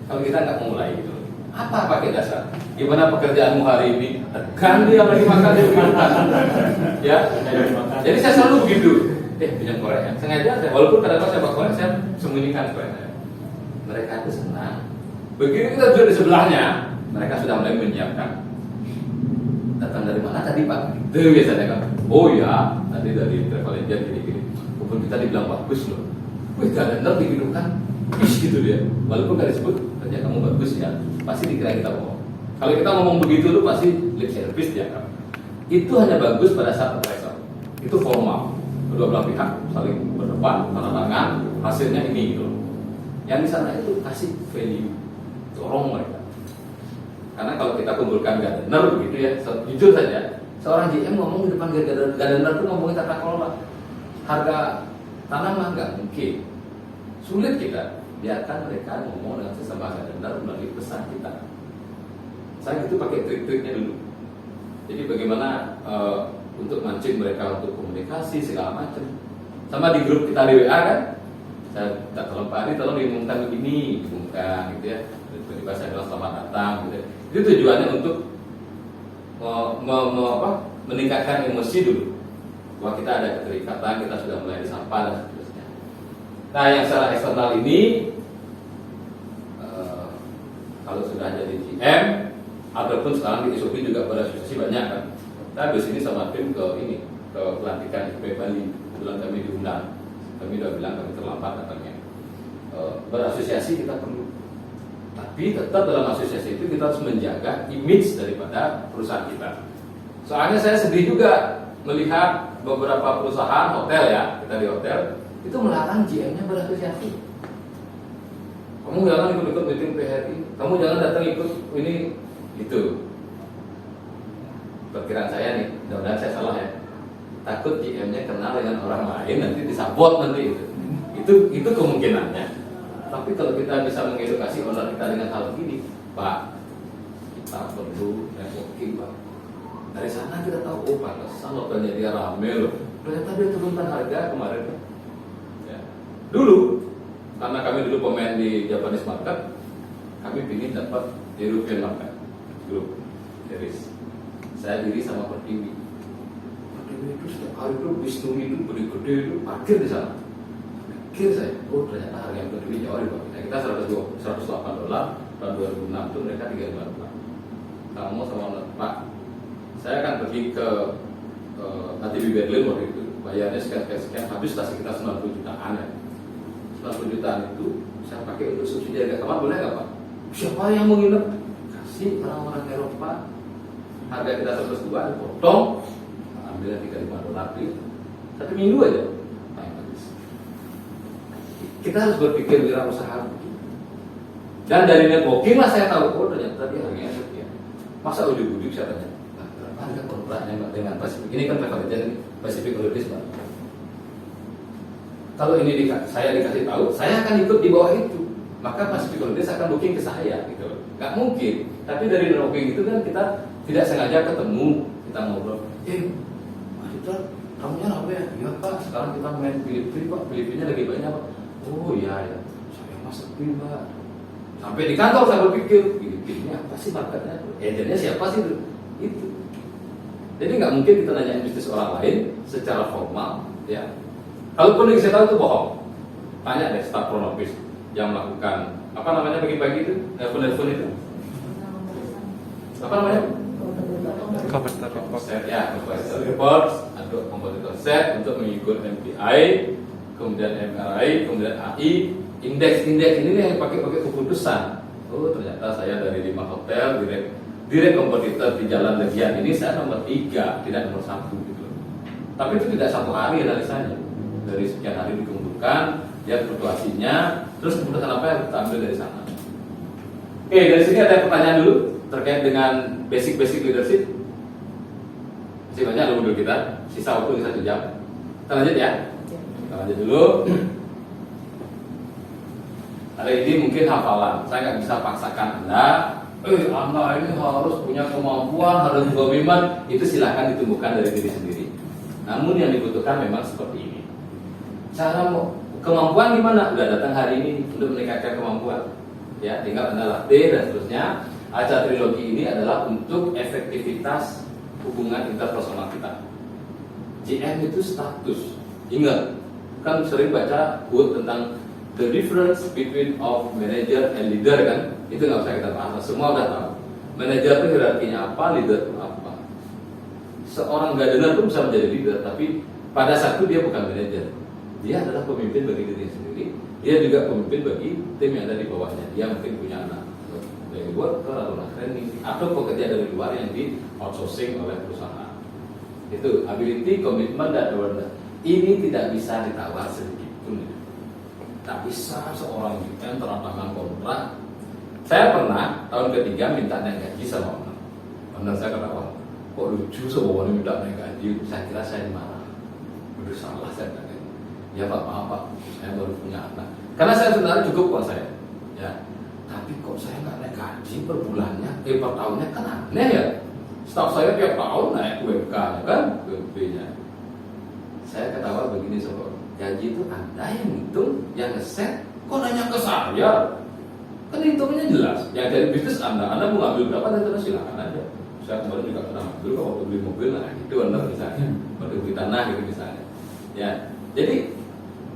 Kalau kita nggak memulai gitu. Apa pakai dasar? Gimana pekerjaanmu hari ini? Tekan dia lagi makan dia makan. Ya. Jadi saya selalu begitu. Pinjam koreknya. Sengaja saya, walaupun kadang-kadang saya bawa korek, saya sembunyikan koreknya. Mereka itu senang. Begitu kita duduk di sebelahnya, mereka sudah mulai menyiapkan. Datang dari mana tadi Pak? Itu biasanya kan. Oh ya, tadi dari travel agent gini-gini. Walaupun kita dibilang bagus loh. Wih, gak bener dihidupkan. Ish gitu dia. Walaupun gak disebut, kerja kamu bagus ya. Pasti dikira kita bohong. Kalau kita ngomong begitu tuh pasti lip service ya kan. Itu hanya bagus pada saat appraisal. Itu formal. Kedua belah pihak saling berdepan, tanda tangan, hasilnya ini gitu. Yang di sana itu kasih value, dorong mereka. Karena kalau kita kumpulkan gardener begitu ya, jujur saja, seorang GM ngomong di depan gardener itu ngomongin tata kelola, harga tanaman nggak mungkin. Sulit kita, biarkan mereka ngomong dengan sesama gardener melalui pesan kita. Saya gitu pakai trik-triknya dulu. Jadi bagaimana untuk mancing mereka untuk komunikasi segala macam. Sama di grup kita di WA kan. Saya minta tolong Pak Ari, tolong diumumkan begini, diumumkan gitu ya. Tiba-tiba saya bilang selamat datang gitu. Itu tujuannya untuk meningkatkan emosi dulu. Bahwa kita ada keterikatan, kita sudah mulai disapa dan seterusnya. Nah yang secara eksternal ini kalau sudah jadi GM ataupun sekarang di SOP juga berasosiasi banyak kan. Kita di sini sama tim ke pelantikan IPB Bali, kebetulan kami diundang. Kami sudah bilang kami terlambat datangnya. Berasosiasi kita perlu, tapi tetap dalam asosiasi itu kita harus menjaga image daripada perusahaan kita. Soalnya saya sedih juga melihat beberapa perusahaan hotel ya, kita di hotel itu melarang GM-nya berasosiasi. Kamu jangan ikut-ikut meeting PHRI, kamu jangan datang ikut ini itu. Perkiraan saya nih, mudah-mudahan saya salah ya. Takut GM-nya kenal dengan orang lain nanti disabot nanti itu kemungkinannya. Tapi kalau kita bisa mengedukasi owner kita dengan hal ini, Pak, kita perlu networking Pak. Dari sana kita tahu, oh pantesan hotelnya dia rame loh. Ternyata dia turunkan harga kemarin. Ya. Dulu, karena kami dulu pemain di Japanese market, kami ingin dapat European market grup series. Saya diri sama Pertiwi. Pertiwi itu setiap hari itu Wisnu itu gede-gede itu parkir di sana. Pikir saya, oh ternyata harga yang Pertiwi jauh di bawah kita. Kita $108, tahun 2006 itu mereka 398. Kamu sama Pak, saya akan pergi ke HTB Berlin waktu itu. Bayarnya sekian, habis stasi kita 90 jutaan ya. 90 jutaan itu saya pakai untuk subsidi harga kamar, boleh nggak Pak? Siapa yang mau nginep? Kasih orang-orang Eropa. Harga kita 102, potong, ambilnya $35 1 minggu aja. Kita harus berpikir wirausaha. Dan dari networking lah saya tahu, oh ternyata dia harganya sekian. Masa ujuk-ujuk saya tanya, berapa harga kontraknya dengan Pacific? Ini kan travel agent Pacific Holidays Pak. Kalau ini saya dikasih tahu, saya akan ikut di bawah itu. Maka Pacific Holidays akan booking ke saya gitu. Gak mungkin. Tapi dari networking itu kan kita tidak sengaja ketemu, kita ngobrol. Mas Citra, kamunya apa ya? Iya Pak, sekarang kita main Filipina Pak, Filipina lagi banyak Pak. Oh iya ya, saya masuk Pak. Sampai di kantor saya berpikir, Filipina apa sih marketnya? Agennya siapa sih itu? Itu. Jadi nggak mungkin kita nanyain bisnis orang lain secara formal, ya. Kalaupun yang saya tahu itu bohong. Tanya deh staf Pronopis yang melakukan apa namanya pagi-pagi itu, telepon itu. Apa namanya? Cover report. Ya, cover report. untuk kompetitor Z untuk mengikut MPI, kemudian MRI, kemudian AI. Indeks ini yang pakai keputusan. Oh, ternyata saya dari 5 hotel direct kompetitor di Jalan Legian ini saya nomor 3, tidak nomor 1 gitu. Tapi itu tidak satu hari analisanya. Dari sekian hari dikumpulkan, lihat fluktuasinya, terus keputusan apa yang kita ambil dari sana. Oke, dari sini ada pertanyaan dulu terkait dengan basic leadership. Masih banyak dulu kita, sisa waktu 1 jam. Kita lanjut ya. Kita lanjut dulu. Hari ini mungkin hafalan, saya nggak bisa paksakan Anda. Anda ini harus punya kemampuan, harus komitmen. Itu silahkan ditumbuhkan dari diri sendiri. Namun yang dibutuhkan memang seperti ini. Cara kemampuan gimana? Udah datang hari ini untuk meningkatkan kemampuan. Ya, tinggal Anda latih dan seterusnya. Acara trilogi ini adalah untuk efektivitas hubungan interpersonal kita. JM itu status. Ingat, kan sering baca quote tentang the difference between of manager and leader kan? Itu nggak usah kita bahas. Semua udah tahu. Manager itu hierarkinya apa, leader itu apa. Seorang gardener pun bisa menjadi leader, tapi pada saat itu dia bukan manajer. Dia adalah pemimpin bagi diri sendiri. Dia juga pemimpin bagi tim yang ada di bawahnya. Dia mungkin punya anak dari worker atau training atau pekerja dari luar yang di outsourcing oleh perusahaan. Itu ability, komitmen, dan awareness. Ini tidak bisa ditawar sedikit pun. Tak bisa seorang yang tanda kontrak. Saya pernah tahun ketiga minta naik gaji sama owner. Owner saya kata, wah, kok lucu semua orang minta naik gaji. Saya kira saya marah. Udah salah saya kata. Ya Pak, maaf Pak, saya baru punya anak. Karena saya sebenarnya cukup kok saya. Ya, tapi kok saya nggak naik gaji per bulannya, per tahunnya kan aneh ya. Staf saya tiap tahun naik UMK kan, UMP-nya. Saya ketawa begini sobat. Gaji itu Anda yang hitung, yang ngeset, kok nanya ke saya? Kan hitungnya jelas. Yang dari bisnis Anda mau ngambil berapa dan terus silakan aja. Saya kemarin juga pernah ngambil kok waktu beli mobil, nah itu Anda misalnya, waktu beli tanah gitu misalnya. Ya, jadi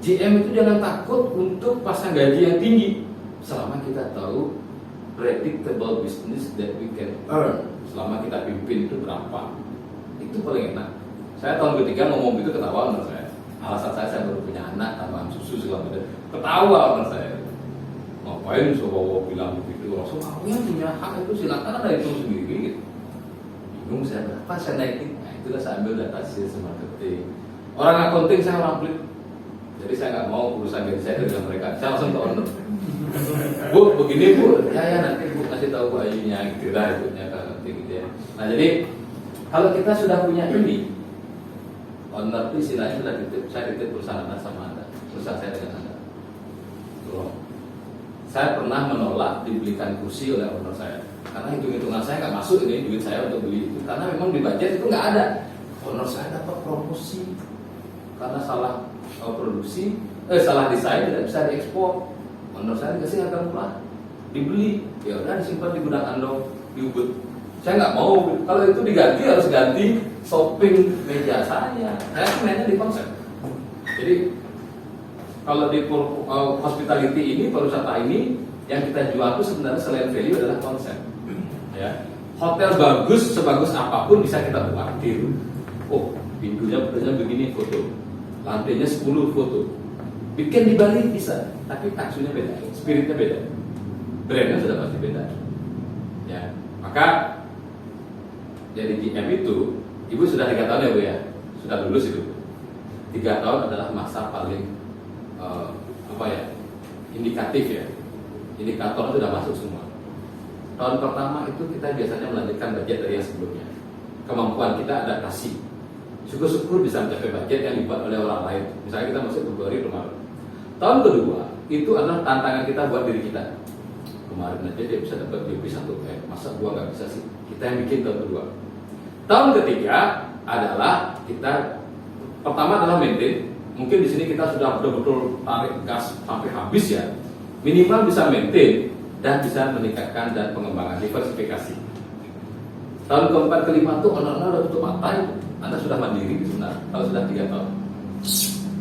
GM itu jangan takut untuk pasang gaji yang tinggi, selama kita tahu predictable business that we can earn. Selama kita pimpin itu berapa, itu paling enak. Saya tahun ketiga ngomong gitu ketawa menurut saya. Alasan saya baru punya anak, tambahan susu segala macam. Ketawa menurut saya. Ngapain Sobowo bilang begitu? Langsung aku yang punya hak itu silakan Anda hitung sendiri. Gitu. Bingung saya berapa saya naikin. Nah itulah saya ambil data sales marketing. Orang accounting saya orang pelit. Jadi saya nggak mau urusan gaji saya dengan mereka. Saya langsung ke owner. Bu, begini Bu. Ya nanti Bu kasih tahu Bu Ayunya gitu lah ikutnya ke gitu ya. Nah jadi kalau kita sudah punya ini, owner itu istilahnya sudah titip, saya titip perusahaan Anda sama Anda, perusahaan saya dengan Anda. Tolong. Saya pernah menolak dibelikan kursi oleh owner saya karena hitung-hitungan saya nggak masuk ini duit saya untuk beli itu karena memang di budget itu nggak ada. Owner saya dapat promosi karena salah produksi, salah desain tidak bisa diekspor. Owner saya dikasih harga murah, dibeli, ya udah disimpan di gudang Andong di Ubud. Saya nggak mau, kalau itu diganti harus ganti shopping meja saya. Saya mainnya di konsep. Jadi kalau di hospitality ini, pariwisata ini, yang kita jual itu sebenarnya selain value adalah konsep. Ya, hotel bagus, sebagus apapun bisa kita buat tiru. Oh, pintunya begini foto, lantainya 10 foto. Bikin di Bali bisa, tapi taksunya beda, spiritnya beda, brandnya sudah pasti beda. Ya, maka jadi GM itu, Ibu sudah 3 tahun ya Bu ya, sudah lulus itu. 3 tahun adalah masa paling indikatif ya, indikator sudah masuk semua. Tahun pertama itu kita biasanya melanjutkan budget dari yang sebelumnya. Kemampuan kita adaptasi. Syukur-syukur bisa mencapai budget yang dibuat oleh orang lain. Misalnya kita masuk Februari kemarin. Tahun kedua itu adalah tantangan kita buat diri kita. Kemarin aja dia bisa dapat BP 1 masa gua nggak bisa sih? Kita yang bikin tahun kedua. Tahun ketiga adalah kita pertama adalah maintain. Mungkin di sini kita sudah betul-betul tarik gas sampai habis ya. Minimal bisa maintain dan bisa meningkatkan dan pengembangan diversifikasi. Tahun keempat kelima tuh owner-owner udah tutup mata, Anda sudah mandiri sebenarnya kalau sudah 3 tahun.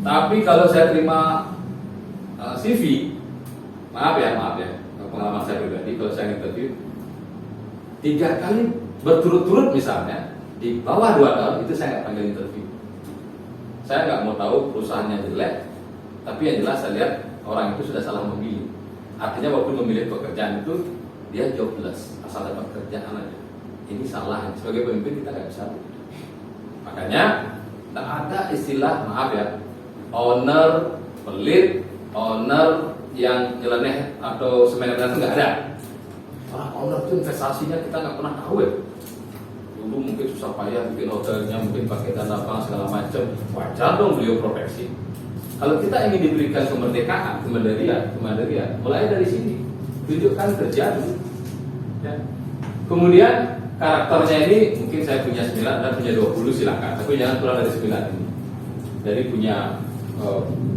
Tapi kalau saya terima CV, maaf ya, pengalaman saya pribadi, kalau saya interview 3 kali berturut-turut misalnya di bawah 2 tahun itu saya nggak panggil interview. saya nggak mau tahu perusahaannya jelek, tapi yang jelas saya lihat orang itu sudah salah memilih. Artinya waktu memilih pekerjaan itu dia jobless, asal dapat kerjaan aja. Ini salah. Sebagai pemimpin kita nggak bisa. Makanya tak ada istilah, maaf ya, owner pelit, owner yang nyeleneh atau semena-mena itu nggak ada. Orang owner itu investasinya kita nggak pernah tahu ya. Dulu mungkin susah payah bikin hotelnya, mungkin pakai dana bank segala macam. Wajar dong beliau proteksi. Kalau kita ingin diberikan kemerdekaan, kemandirian, mulai dari sini, tunjukkan kerja dulu. Ya. Kemudian karakternya ini mungkin saya punya 9 dan punya 20 silakan, tapi jangan kurang dari 9 ini. Jadi punya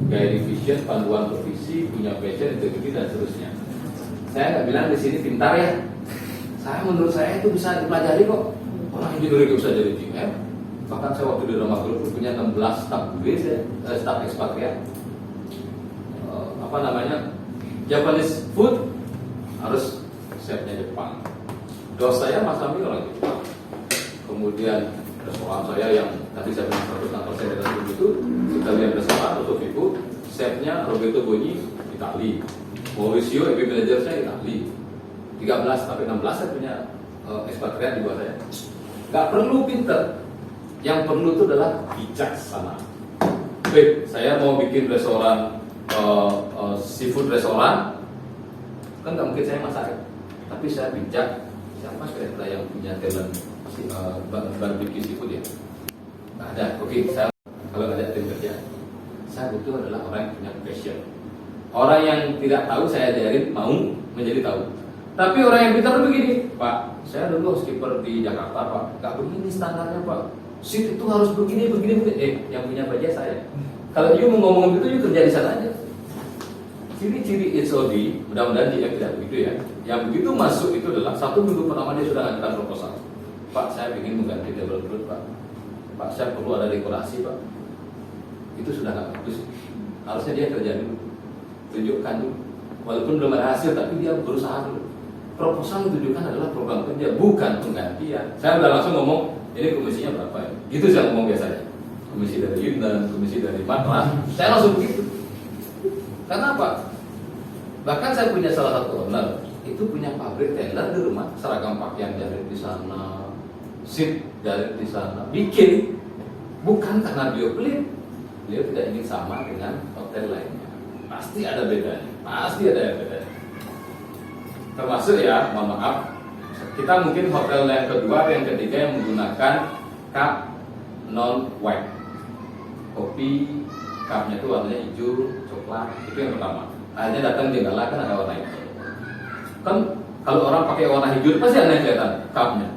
guiding vision, panduan bervisi, punya passion, integrity dan seterusnya. Saya nggak bilang di sini pintar ya. Menurut saya itu bisa dipelajari kok. Orang engineering bisa jadi GM. Bahkan saya waktu di Roma Group punya 16 staf staf ekspatriat. Japanese food harus chefnya Jepang. Dos saya Masami orang Jepang. Kemudian restoran saya yang tadi saya bilang 100% dari itu Italian restoran atau Vivo, chefnya Roberto Boni Itali, Mauricio EP manager saya Itali. 13 sampai 16 saya punya ekspatriat di bawah saya. Gak perlu pinter, yang perlu itu adalah bijaksana. Baik, saya mau bikin restoran seafood restoran, kan nggak mungkin saya masak, tapi saya bijak. Siapa kira-kira yang punya talent barbecue seafood ya? Nggak ada. Oke, saya kalau nggak ada tim kerja, saya butuh adalah orang yang punya passion. Orang yang tidak tahu saya ajarin mau menjadi tahu. Tapi orang yang pintar begini, Pak, saya dulu skipper di Jakarta, Pak, nggak begini standarnya, Pak. Shift itu harus begini. Yang punya baja saya. Kalau you mau ngomong gitu, you kerja di sana aja. Ciri-ciri HOD, mudah-mudahan dia tidak begitu ya. Yang begitu masuk itu adalah 1 minggu pertama dia sudah ngajukan proposal. Pak, saya ingin mengganti table cloth, Pak. Pak, saya perlu ada dekorasi, Pak. Itu sudah nggak bagus. Harusnya dia kerja dulu, tunjukkan dulu. Walaupun belum ada hasil, tapi dia berusaha dulu. Proposal ditujukan adalah program kerja, bukan penggantian. Saya udah langsung ngomong, ini komisinya berapa ya? Gitu saya ngomong biasanya. Komisi dari Yunan, komisi dari Matras. Saya langsung begitu. Karena apa? Bahkan saya punya salah satu owner, itu punya pabrik tailor di rumah, seragam pakaian jahit di sana, sip jahit di sana, bikin. Bukan karena beliau pelit, beliau tidak ingin sama dengan hotel lainnya. Pasti ada bedanya, pasti ada yang beda. Termasuk ya, mohon maaf, kita mungkin hotel yang kedua, yang ketiga yang menggunakan cup non white, kopi cupnya itu warnanya hijau, coklat, itu yang pertama. Akhirnya datang di Gala kan ada warna hijau. Kan kalau orang pakai warna hijau pasti ada yang kelihatan cupnya.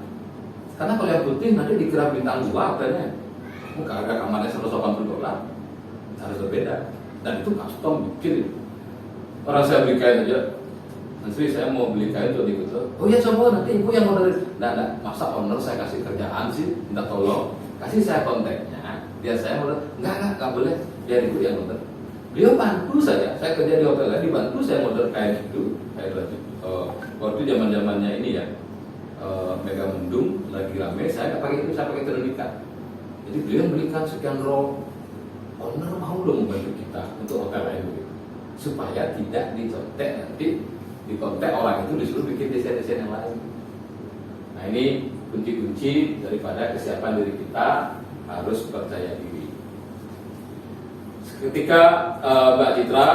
Karena kalau yang putih nanti dikira bintang 2 hotelnya. Muka harga kamarnya $180, harus berbeda. Dan itu custom bikin. Orang saya beli kain aja. Nanti saya mau beli kain untuk dibutuh. Oh iya coba nanti ibu yang order. Nah, masa owner saya kasih kerjaan sih, minta tolong. Kasih saya kontaknya, biar saya order. Enggak boleh. Biar ibu yang order. Beliau bantu saja. Saya kerja di hotel lain, dibantu saya order kain itu. Kain baju. Waktu zaman-zamannya ini ya, Mega Mendung lagi rame. Saya nggak pakai itu, saya pakai tenun ikat. Jadi beliau belikan sekian roll. Owner mau dong membantu kita untuk hotel lain begitu, supaya tidak dicontek nanti. Di kontak orang itu disuruh bikin desain-desain yang lain. Nah ini kunci-kunci daripada kesiapan diri kita, harus percaya diri. Ketika Mbak Citra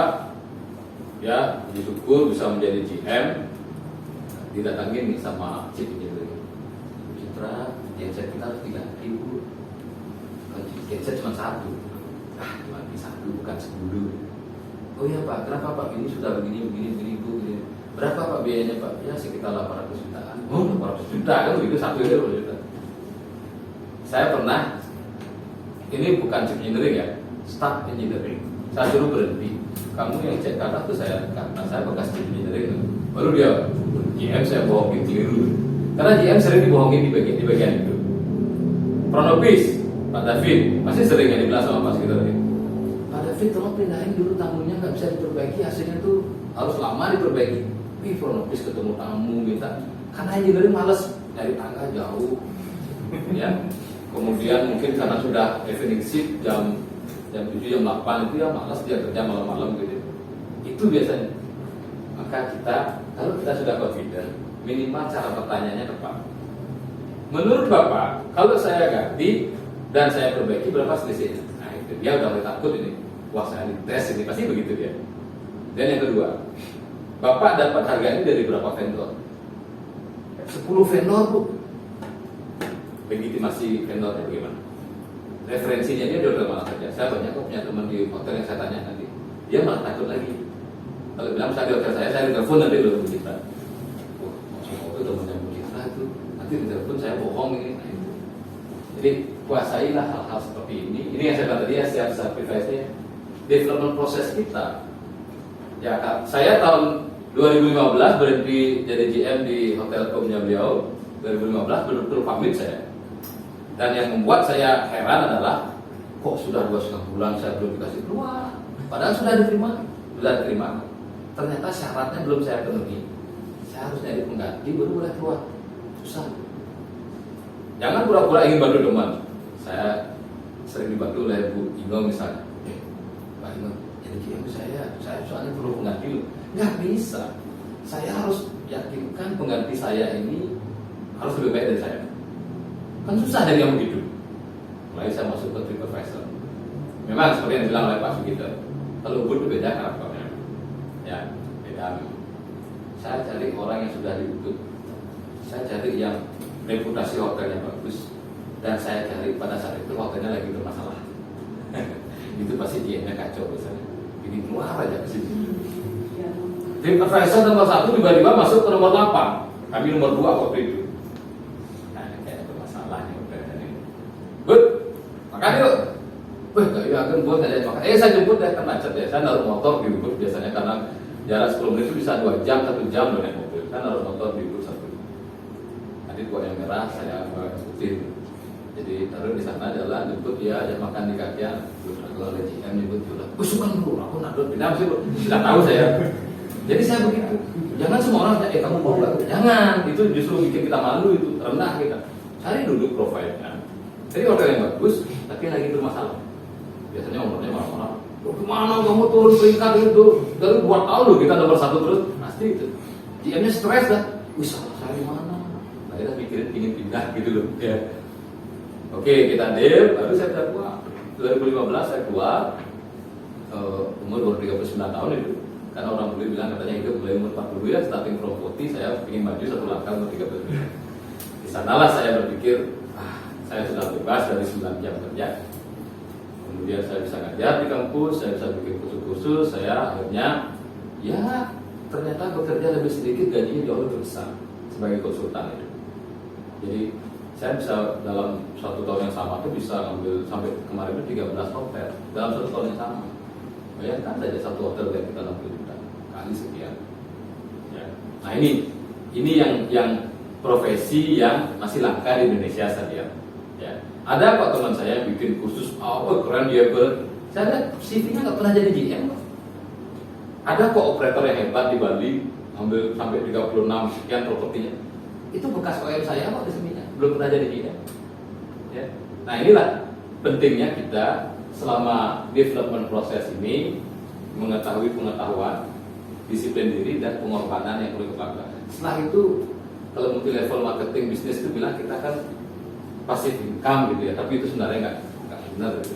ya disyukur bisa menjadi GM, didatangin nih sama Chief Engineering. Citra, genset kita harus diganti Bu. Genset cuma 1. Cuma 1 bukan 10. Oh iya Pak, kenapa Pak? Ini sudah begini Bu. Berapa Pak biayanya Pak? Ya sekitar 800 jutaan. Oh 800 juta kan begitu, 1 juta. Saya pernah, ini bukan chief engineering ya, staff engineering. Saya suruh berhenti. Kamu yang cek kata tuh saya, karena saya bekas chief engineering. Baru dia, GM saya bohongin keliru. Karena GM sering dibohongin di bagian itu. Pronopis, Pak David, pasti sering yang dibilang sama Pak Sekretari. Pak David tolong pindahin dulu tamunya, nggak bisa diperbaiki, hasilnya tuh harus lama diperbaiki. Wih, Pronopis ketemu tamu minta, karena engineering males dari tangga jauh, ya. Kemudian mungkin karena sudah evening shift jam jam 7, jam 8 itu ya malas dia kerja malam-malam gitu. Itu biasanya. Maka kita, kalau kita sudah confident, minimal cara pertanyaannya tepat. Menurut Bapak, kalau saya ganti dan saya perbaiki berapa selisihnya? Nah itu dia udah mulai takut ini. Wah saya dites ini, pasti begitu dia. Dan yang kedua, Bapak dapat harga ini dari berapa vendor? 10 vendor Bu. Legitimasi vendornya bagaimana? Referensinya dia udah malah kerja. Saya banyak kok punya teman di hotel yang saya tanya nanti. Dia malah takut lagi. Kalau bilang saya di hotel saya telepon nanti udah Bu Citra. Wah, maksudnya itu temannya Bu Citra itu. Nanti di telepon saya bohong ini. Nah, itu. Jadi kuasailah hal-hal seperti ini. Ini yang saya bilang tadi ya, siap sacrifice-nya. Development proses kita. Ya, saya tahun 2015 berhenti jadi GM di hotel Komnya beliau. 2015 betul-betul pamit saya. Dan yang membuat saya heran adalah kok sudah 2,5 bulan saya belum dikasih keluar. Padahal sudah diterima. Ternyata syaratnya belum saya penuhi. Saya harus nyari pengganti baru boleh keluar. Susah. Jangan pura-pura ingin bantu teman. Saya sering dibantu oleh Bu Ingo misalnya. Pak Ingo, jadi GM saya soalnya perlu pengganti. Nggak bisa. Saya harus yakinkan pengganti saya ini harus lebih baik dari saya. Kan susah dari yang begitu. Mulai saya masuk ke TripAdvisor. Memang seperti yang dibilang oleh Pak Sugito, kalau Ubud itu beda karakternya. Ya, beda. Saya cari orang yang sudah di Ubud. Saya cari yang reputasi hotelnya bagus. Dan saya cari pada saat itu hotelnya lagi bermasalah. Itu pasti GM-nya kacau biasanya. Ini keluar aja ke sini. TripAdvisor nomor 1 tiba-tiba masuk ke nomor 8. Kami nomor 2 waktu itu. Bud, makan yuk. Wah, gak yakin buat ngajak makan. Saya jemput deh, kan macet ya. Saya naruh motor di Ubud biasanya karena jarak 10 menit itu bisa 2 jam, 1 jam loh naik mobil. Saya naruh motor di Ubud 1. Nanti buat yang merah saya ikutin. Jadi taruh di sana jalan, jemput dia, ajak makan di kakian. Kalau ada GM jemput juga. Suka dulu, aku naruh pindah sih, sudah tahu saya. Jadi saya begitu. Jangan semua orang tanya, kamu mau nggak? Jangan. Itu justru bikin kita malu, itu rendah kita. Cari dulu profilnya. Jadi hotel yang bagus, tapi lagi bermasalah. Biasanya umurnya marah-marah. Gimana kamu turun peringkat itu? Dari 2 tahun loh kita nomor 1 terus. Pasti itu. GM-nya stres kan? Wih, salah saya di mana? Nah, kita pikirin ingin pindah gitu loh. Ya. Oke, kita deal. Baru saya udah keluar. 2015 saya keluar. Umur baru 39 tahun itu. Karena orang boleh bilang katanya hidup mulai umur 40 ya. Starting from 40, saya ingin maju 1 langkah umur 39. Di sanalah saya berpikir, saya sudah bebas dari 9 jam kerja. Kemudian saya bisa ngajar di kampus, saya bisa bikin kursus-kursus, saya akhirnya ya ternyata bekerja lebih sedikit, gajinya jauh lebih besar sebagai konsultan itu. Jadi saya bisa dalam 1 tahun yang sama itu bisa ngambil sampai kemarin itu 13 hotel dalam 1 tahun yang sama. Bayangkan saja 1 hotel yang kita 60 juta kali sekian. Ya. Nah ini yang profesi yang masih langka di Indonesia saja. Ya. Ada kok teman saya bikin kursus keren dia saya lihat CV-nya nggak pernah jadi GM. Ada kok operator yang hebat di Bali ambil sampai 36 sekian propertinya. Itu bekas OM saya kok di sininya belum pernah jadi GM. Ya. Nah inilah pentingnya kita selama development proses ini mengetahui pengetahuan, disiplin diri dan pengorbanan yang perlu kita. Setelah itu kalau multi level marketing bisnis itu bilang kita kan passive income gitu ya, tapi itu sebenarnya nggak benar gitu.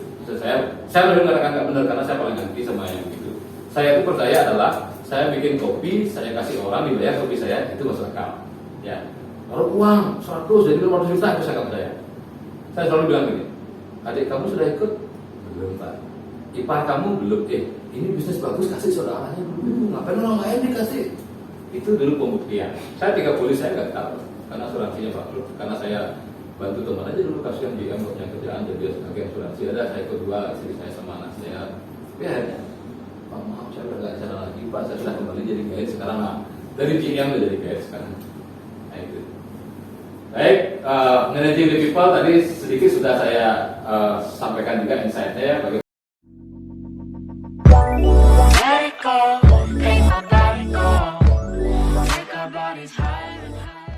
Saya lebih mengatakan nggak benar karena saya paling anti sama yang gitu. Saya itu percaya adalah saya bikin kopi, saya kasih orang dibayar kopi saya itu masuk akal. Ya, kalau uang 100 jadi 500 juta itu saya nggak percaya. Saya selalu bilang gini, adik kamu sudah ikut? Belum Pak. Ipar kamu belum? Ini bisnis bagus kasih saudaranya dulu. Ngapain orang lain dikasih? Itu dulu pembuktian. Saya 3 polis saya nggak tahu karena asuransinya bangkrut. Karena saya bantu teman aja dulu kasihan GM punya kerjaan jadi sebagai asuransi ada saya kedua istri saya sama anak saya. Tapi akhirnya Pak maaf saya udah nggak sana lagi Pak, saya sudah kembali jadi guide sekarang dari GM udah jadi guide sekarang. Nah itu. Baik, managing the people tadi sedikit sudah saya sampaikan juga insight-nya.